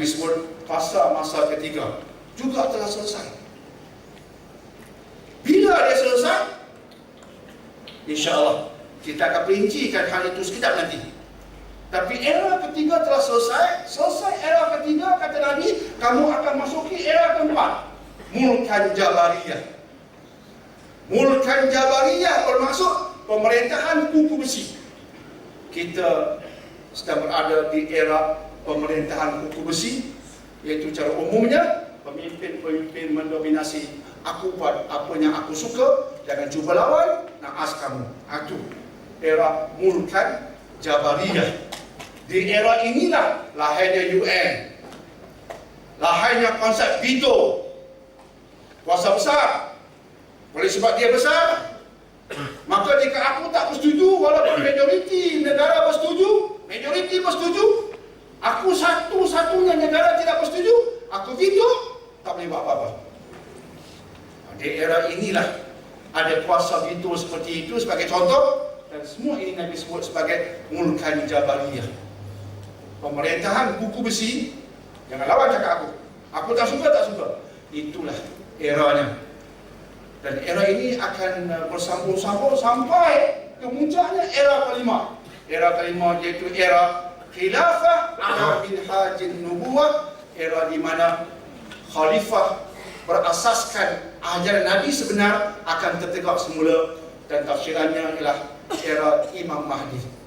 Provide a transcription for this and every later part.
Nabi sebut fasa masa ketiga juga telah selesai. Bila dia selesai? InsyaAllah kita akan perincikan hal itu sekejap nanti. Tapi era ketiga telah selesai. Selesai era ketiga, kata Nabi, kamu akan masuki era keempat, Mulkan Jabariyah. Mulkan Jabariyah bermaksud pemerintahan kuku besi. Kita sedang berada di era pemerintahan kuku besi, iaitu cara umumnya pemimpin-pemimpin mendominasi. Aku buat apa yang aku suka, jangan cuba lawan, naas kamu. Itu era Mulkan Jabariyah. Di era inilah lahirnya UN, lahirnya konsep veto, kuasa besar. Oleh sebab dia besar, maka jika aku tak bersetuju, walaupun majoriti negara bersetuju, aku satu-satunya negara tidak bersetuju, aku veto, tak boleh buat apa-apa. Di era inilah ada kuasa veto seperti itu sebagai contoh, dan semua ini Nabi sebut sebagai Mulkan Jabariyah. Pemerintahan kuku besi, jangan lawan cakap aku tak suka. Itulah eranya. Dan era ini akan bersambung-sambung sampai ke puncaknya era kelima. Era kelima iaitu era Khilafah ala minhajin nubuwah, era di mana khalifah berasaskan ajaran Nabi sebenar akan tertegak semula, dan tafsirannya ialah era Imam Mahdi.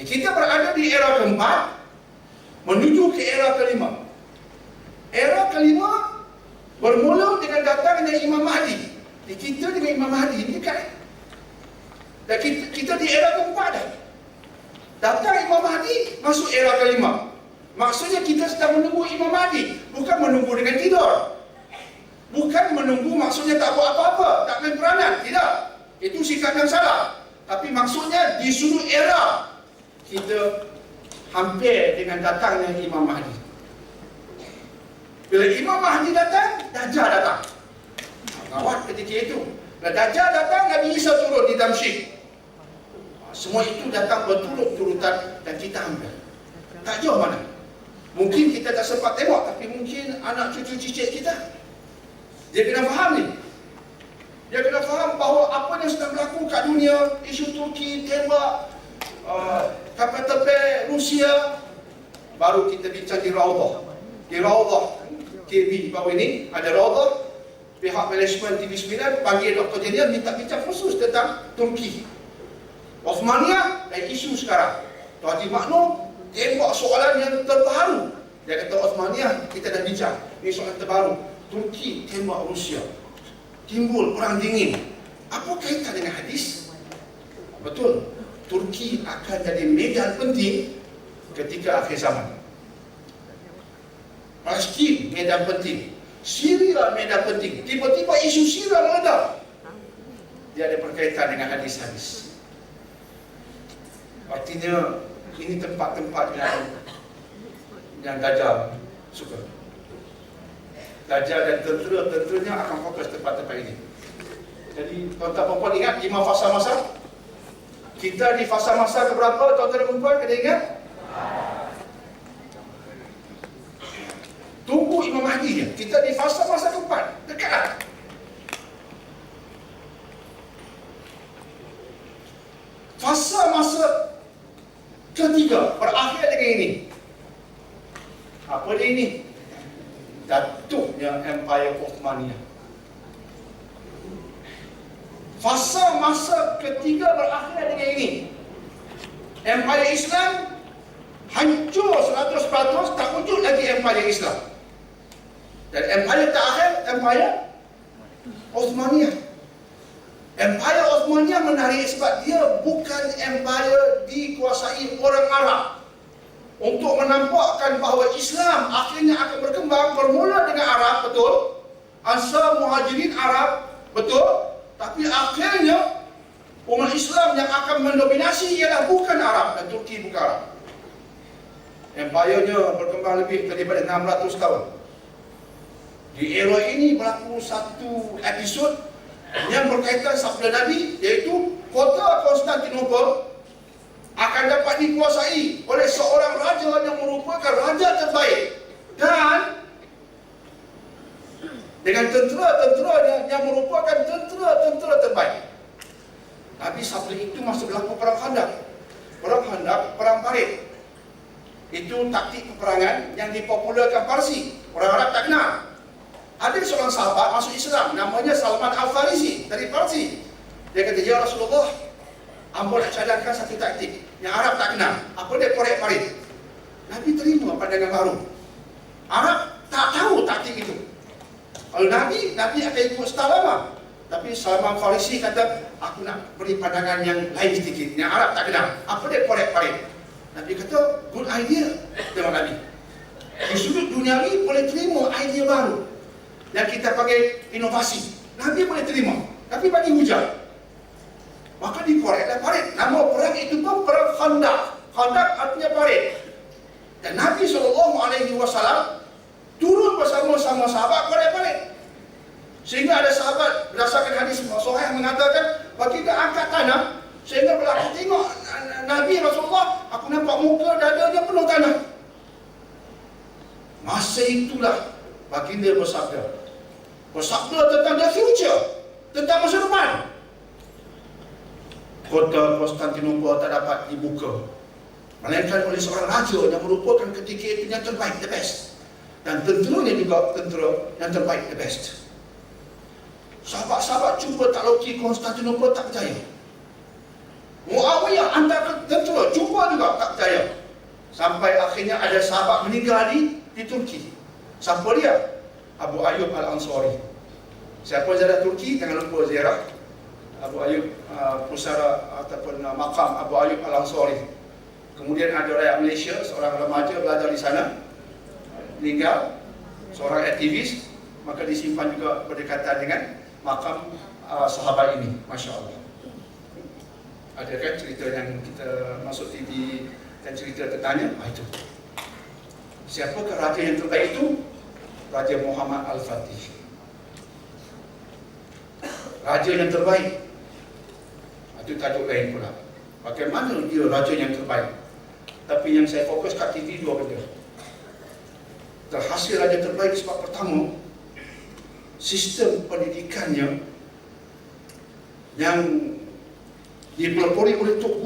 Kita berada di era keempat menuju ke era kelima. Era kelima bermula dengan datangnya Imam Mahdi. Kita dengan Imam Mahdi ini dekat. Dan kita di era keempat dah. Datang Imam Mahdi, masuk era kelima. Maksudnya kita sedang menunggu Imam Mahdi, bukan menunggu dengan tidur. Bukan menunggu maksudnya tak buat apa-apa, tak main peranan, tidak. Itu sikap yang salah. Tapi maksudnya di sudut era kita hampir dengan datangnya Imam Mahdi. Bila Imam Mahdi datang, Dajjal datang. Ngawat ketika itu. Bila Dajjal datang, Nabi Isa turun di Damsyik. Semua itu datang berturut-turutan dan kita ambil. Tak jauh mana. Mungkin kita tak sempat tengok, tapi mungkin anak cucu cicit kita, dia kena faham ni. Dia kena faham bahawa apa yang sedang berlaku kat dunia, isu Turki tembak kapal tepi Rusia, baru kita bincang di Raudhah. Di Raudhah KB bawah ini ada Raudhah. Pihak manajemen TV9 panggil Dr. Jenial minta bincang khusus tentang Turki, Osmania dan isu sekarang. Tuan Haji Makno tembak soalan yang terbaru. Dia kata Osmania kita dah bincang, ini soalan terbaru. Turki tembak Rusia, timbul perang dingin. Apa kaitan dengan hadis? Betul, Turki akan jadi medan penting ketika akhir zaman. Palestin medan penting, Syria medan penting. Tiba-tiba isu Syria meledak. Dia ada berkaitan dengan hadis-hadis. Artinya ini tempat-tempat yang Dajjal suka. Dajjal dan tentera-tenteranya akan fokus tempat-tempat ini. Jadi tuan-tuan perempuan ingat 5 fasa masa? Kita di fasa masa keberapa tuan-tuan perempuan kena ingat? Tunggu Imam Mahdi je. Kita di fasa masa keempat. Dekatlah. Fasa masa ketiga berakhir dengan ini. Apa dia ini? Jatuhnya Empire Ottoman. Fasa masa ketiga berakhir dengan ini. Empire Islam hancur 100%, tak wujud lagi Empire Islam. Dan Empire terakhir, Empire Ottoman. Empire Ottoman menarik sebab dia bukan empire dikuasai orang Arab. Untuk menampakkan bahawa Islam akhirnya akan berkembang, bermula dengan Arab, betul. Ansar Muhajirin Arab, betul. Tapi akhirnya umat Islam yang akan mendominasi ialah bukan Arab, dan Turki bukan Arab. Empire-nya berkembang lebih daripada 600 tahun. Di era ini berlaku satu episod yang berkaitan sabda Nabi, iaitu kota Konstantinopel akan dapat dikuasai oleh seorang raja yang merupakan raja terbaik masa itu masa berlaku perang Khandaq. Perang Khandaq, perang Parit. Itu taktik peperangan yang dipopularkan Parsi. Orang Arab tak kenal. Ada seorang sahabat masuk Islam, namanya Salman Al-Farisi dari Parsi. Dia kata, ya Rasulullah, hamba nak cadangkan satu taktik yang Arab tak kenal. Apa dia? Korek parit. Nabi terima pandangan baru. Arab tak tahu taktik itu. Kalau Nabi akan ikut style lama. Tapi Salman Farisi kata, aku nak beri pandangan yang lain sedikit, yang Arab tak kenal. Apa dia? Korek parit. Nabi kata, good idea. Tengok Nabi. Di sudut duniawi boleh terima idea baru yang kita panggil inovasi. Nabi boleh terima, tapi bagi hujah. Maka dikoreklah parit. Nama perang itu pun perang Khandaq. Khandaq artinya parit. Dan Nabi SAW turun bersama-sama sahabat korek parit. Sehingga ada sahabat berdasarkan hadis Sahih yang mengatakan, baginda angkat tanah sehingga bila aku tengok Nabi Rasulullah, aku nampak muka dadanya penuh tanah. Masa itulah baginda bersabda tentang the future, tentang masa depan. Kota Konstantinopel tak dapat dibuka, melainkan oleh seorang raja yang merupakan ketika itu yang terbaik, the best. Dan tenteranya juga tentera yang terbaik, the best. Sahabat-sahabat cuba takluki Konstantinopel, tak percaya. Muawiyah hantar tentera, cuba juga tak percaya. Sampai akhirnya ada sahabat meninggal di Turki. Siapa dia? Abu Ayyub Al-Ansari. Siapa ziarah Turki, jangan lupa ziarah Abu Ayyub, pusara ataupun makam Abu Ayyub Al-Ansari. Kemudian ada rakyat Malaysia, seorang remaja belajar di sana, meninggal, seorang aktivis, maka disimpan juga berdekatan dengan makam sahabat ini. Masya Allah. Ada kan cerita yang kita masuk TV dan cerita tentangnya? Itu. Siapakah raja yang terbaik itu? Raja Muhammad Al-Fatih. Raja yang terbaik. Itu tajuk lain pula. Bagaimana dia raja yang terbaik? Tapi yang saya fokus kat TV dua benda. Terhasil raja terbaik sebab pertama, sistem pendidikannya yang dipelopori oleh Tok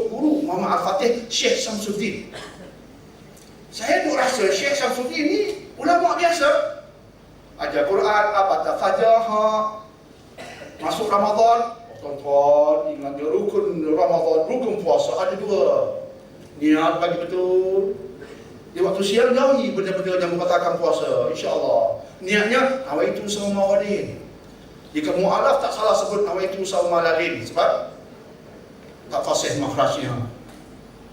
Guru Muhammad Al-Fatih, Syekh Samsuddin. Saya duk rasa Syekh Samsuddin ni ulama biasa. Ajar Quran, baca Fajr, masuk Ramadan, tuan-tuan ingat dia rukun Ramadan, rukun puasa ada dua. Niat bagi betul. Di waktu siang jauhi benda-benda yang membatalkan puasa, insya-Allah. Niatnya awaitu sauma wadin. Jika mu'alaf tak salah sebut awaitu sauma ladin sebab tak fasih makhrajnya.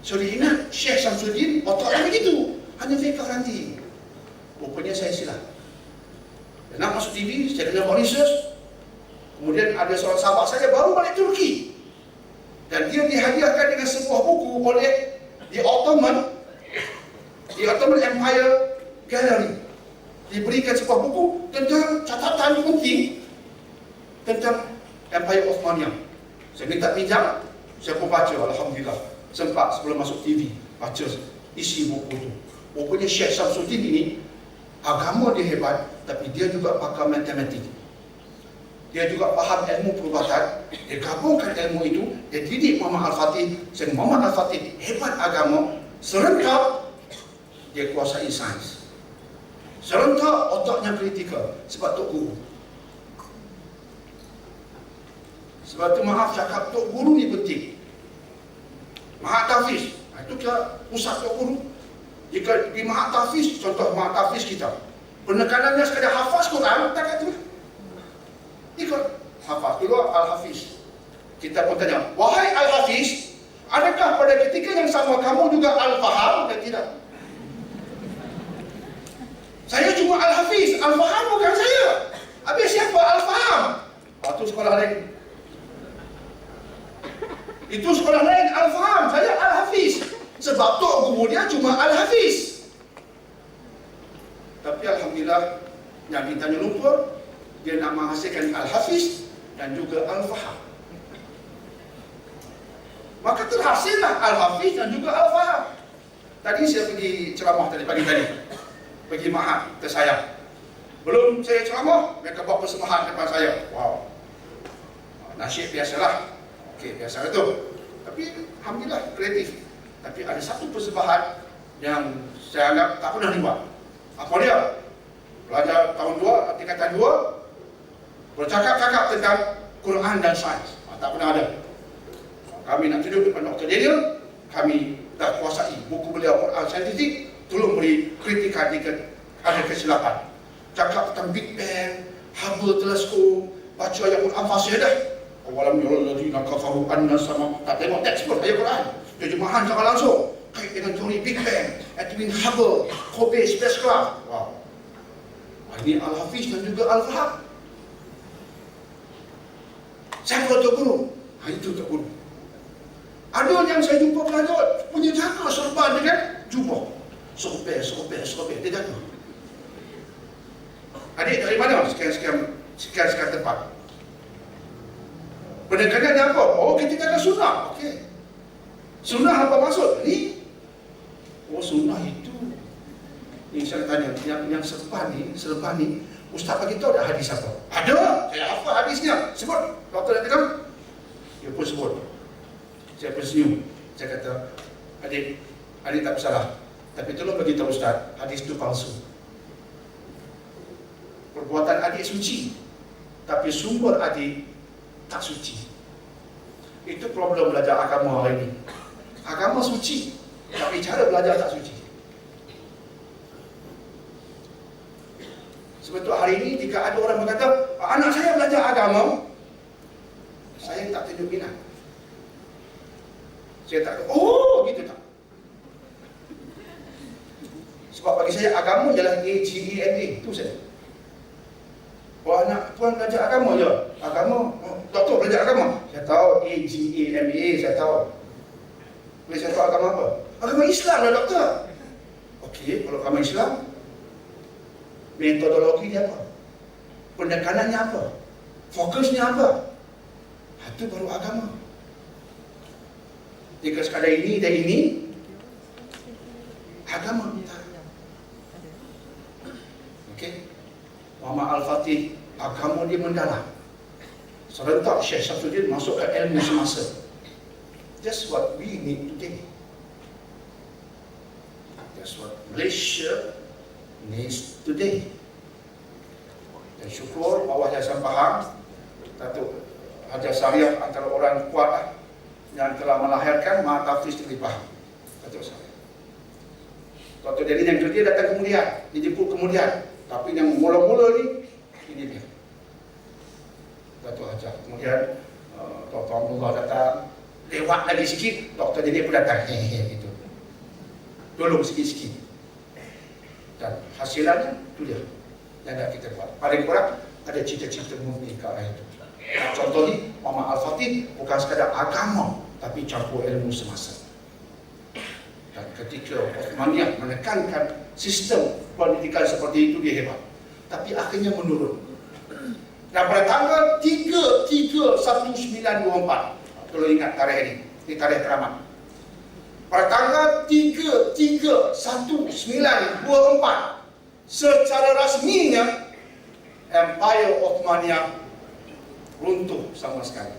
So diingat Syekh Samsuddin otaknya begitu, hanya fiqh nanti. Rupanya saya silap. Dan nak masuk TV, saya kena buat research. Kemudian ada seorang sahabat saya baru balik Turki, dan dia dihadiahkan dengan sebuah buku oleh The Ottoman Empire Gallery. Diberikan sebuah buku tentang catatan penting tentang Empire Ottoman. Saya minta pinjam, saya pun baca, alhamdulillah. Sempat sebelum masuk TV baca isi buku itu. Rupanya Syekh Samsuddin ini agama dia hebat, tapi dia juga pakar matematik. Dia juga faham ilmu perubatan. Dia gabungkan ilmu itu, dia didik Muhammad Al-Fatih. Sehingga Muhammad Al-Fatih hebat agama, serentak dia kuasai sains, serentak otaknya kritikal sebab Tok Guru. Sebab tu maaf cakap Tok Guru ni penting. Mahat Tahfiz, itu kira pusat Tok Guru. Jika di Mahat Tahfiz, contoh Mahat Tahfiz kita, penekanannya sekadar hafaz Quran, tak kata ikut hafaz dulu Al-Hafiz. Kita pun tanya, wahai Al-Hafiz, adakah pada ketika yang sama kamu juga Al-Faham? Dan tidak. Saya cuma Al-Hafiz, Al-Faham bukan saya. Habis siapa Al-Faham? Itu sekolah lain. Itu sekolah lain Al-Faham, saya Al-Hafiz. Sebab Tok Guru dia cuma Al-Hafiz. Tapi alhamdulillah, yang ditanya lupa, dia nak menghasilkan Al-Hafiz dan juga Al-Faham. Maka terhasillah Al-Hafiz dan juga Al-Faham. Tadi saya pergi ceramah pagi tadi, pergi Mahat tersayang. Belum saya ceramah, mereka bawa persembahan depan saya. Wow, nasyid biasalah. Okey, biasa itu. Tapi alhamdulillah kreatif. Tapi ada satu persembahan yang saya anggap tak pernah dibuat. Apa dia? Pelajar tahun 2, tingkatan 2, bercakap-cakap tentang Quran dan sains. Tak pernah ada. Kami nak tunjuk kepada Dr. Daniel, kami dah kuasai buku beliau Quran Saintifik, tolong beri kritikan jika ada kesilapan. Cakap tentang Big Bang, Hubble Teleskop, baca ayat Quran fasih dah. Awalam yarul ladzina kafaru anna sama, tak tengok teks pun ayat Quran. Terjemahan secara langsung kait dengan teori Big Bang, Edwin Hubble, Kobe spacecraft. Wow. Ini Al-Hafiz dan juga Al-Fahab. Siapa Tok Guru? Itu Tok Guru. Ada yang saya jumpa pelajar punya jaga serban dengan jubah. Sobek. Dia jaga. Adik dari mana? Sekian tempat. Pendekanannya apa? Oh, kita jaga sunnah. Okey. Sunnah apa maksud? Ni? Oh, sunnah itu. Ini saya tanya, yang serban ni, Ustaz bagi tahu ada hadis apa? Ada, saya hafal hadisnya. Sebut, doktor katakan, dia pun sebut. Saya pun senyum. Saya kata, adik tak bersalah. Tapi tolong bagi tahu Ustaz, hadis itu palsu. Perbuatan adik suci, tapi sumber adik tak suci. Itu problem belajar agama hari ini. Agama suci, tapi cara belajar tak suci. Sebab hari ini jika ada orang berkata, anak saya belajar agama, saya tak tunjuk minat. Saya tak, gitu tak. Sebab bagi saya agama ialah AGEMA, itu saja. Anak tuan belajar agama je. Agama, doktor belajar agama. Saya tahu AGEMA, saya tahu. Boleh saya tahu agama apa? Agama Islam lah doktor. Okey, kalau agama Islam, metodologi dia apa? Pendekanannya apa? Fokusnya apa? Itu baru agama. Jika sekadar ini dan ini, agama. Okey. Muhammad Al-Fatih, agama dia mendalam. Serentak Syekh Syamsuddin masuk ke ilmu semasa. That's what we need today. That's what Malaysia needs today. Dan syukur bawah Yayasan Pahang, Datuk Haji Sariah antara orang kuat yang telah melahirkan Mahatafiz Negeri Pahang. Datuk Sariah. Dr. Daniel yang kerja datang kemudian, dijemput kemudian. Tapi yang mula-mula ni, ini dia. Datuk Haji. Kemudian Dr. Abdullah datang, lewat lagi sikit, Dr. Daniel pun datang. Gitu. Tolong sikit-sikit. Dan hasilannya itu dia yang nak kita buat. Paling kurang ada cita-cita murni ke arah itu. Contoh ni Muhammad Al-Fatih bukan sekadar agama, tapi campur ilmu semasa. Dan ketika Uthmaniyah menekankan sistem pendidikan seperti itu, dia hebat. Tapi akhirnya menurun. Dan pada tanggal 3/1924, kalau ingat tarikh ini tarikh keramat. Pada tanggal 3/1924, secara rasminya Empire Uthmaniyah runtuh sama sekali.